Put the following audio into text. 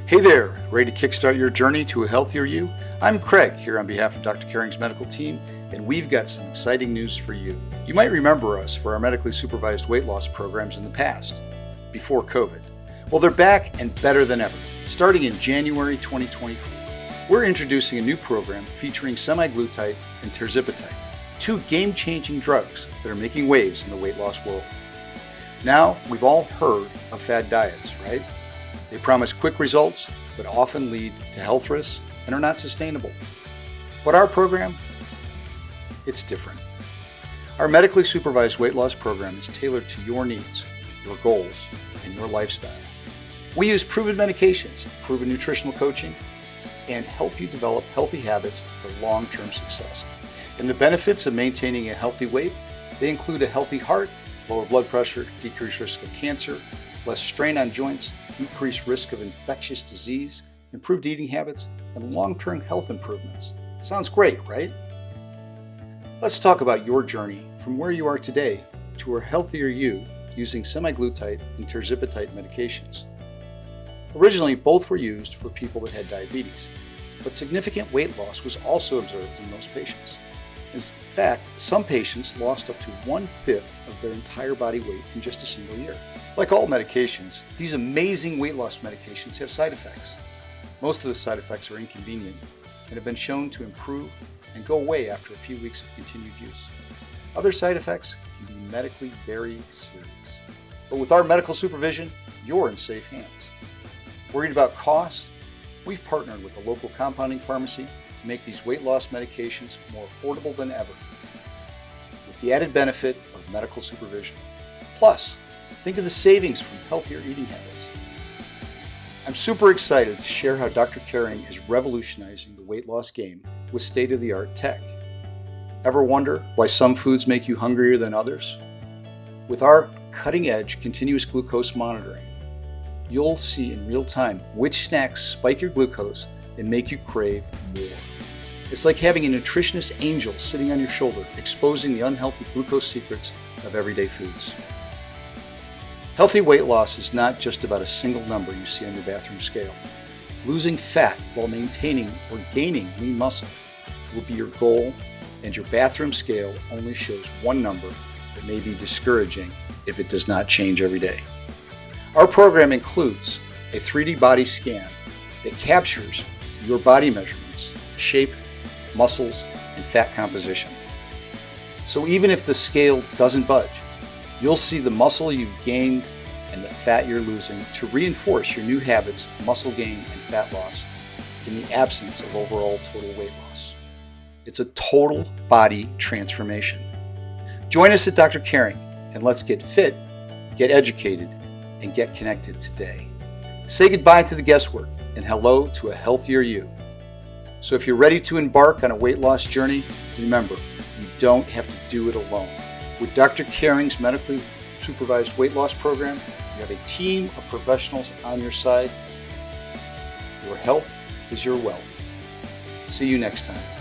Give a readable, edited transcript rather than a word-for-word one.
Hey there, ready to kickstart your journey to a healthier you? I'm Craig, here on behalf of Dr. Caring's medical team, and we've got some exciting news for you. You might remember us for our medically supervised weight loss programs in the past, before COVID. Well, they're back and better than ever. Starting in January 2024, we're introducing a new program featuring Semaglutide and Tirzepatide, two game-changing drugs that are making waves in the weight loss world. Now, we've all heard of fad diets, right? They promise quick results, but often lead to health risks and are not sustainable. But our program, it's different. Our medically supervised weight loss program is tailored to your needs, your goals, and your lifestyle. We use proven medications, proven nutritional coaching, and help you develop healthy habits for long-term success. And the benefits of maintaining a healthy weight, they include a healthy heart, lower blood pressure, decreased risk of cancer, less strain on joints, decreased risk of infectious disease, improved eating habits, and long-term health improvements. Sounds great, right? Let's talk about your journey from where you are today to a healthier you using semaglutide and tirzepatide medications. Originally, both were used for people that had diabetes, but significant weight loss was also observed in most patients. In fact, some patients lost up to 1/5 of their entire body weight in just a single year. Like all medications, these amazing weight loss medications have side effects. Most of the side effects are inconvenient and have been shown to improve and go away after a few weeks of continued use. Other side effects can be medically very serious. But with our medical supervision, you're in safe hands. Worried about cost? We've partnered with a local compounding pharmacy to make these weight loss medications more affordable than ever, with the added benefit of medical supervision. Plus, think of the savings from healthier eating habits. I'm super excited to share how Dr. Caring is revolutionizing the weight loss game with state-of-the-art tech. Ever wonder why some foods make you hungrier than others? With our cutting-edge continuous glucose monitoring, you'll see in real time which snacks spike your glucose and make you crave more. It's like having a nutritionist angel sitting on your shoulder, exposing the unhealthy glucose secrets of everyday foods. Healthy weight loss is not just about a single number you see on your bathroom scale. Losing fat while maintaining or gaining lean muscle will be your goal, and your bathroom scale only shows one number that may be discouraging if it does not change every day. Our program includes a 3D body scan that captures your body measurements, shape, muscles, and fat composition. So even if the scale doesn't budge, you'll see the muscle you've gained and the fat you're losing to reinforce your new habits, muscle gain, and fat loss in the absence of overall total weight loss. It's a total body transformation. Join us at Dr. Caring and let's get fit, get educated, and get connected today. Say goodbye to the guesswork and hello to a healthier you. So if you're ready to embark on a weight loss journey, remember, you don't have to do it alone. With Dr. Caring's medically supervised weight loss program, you have a team of professionals on your side. Your health is your wealth. See you next time.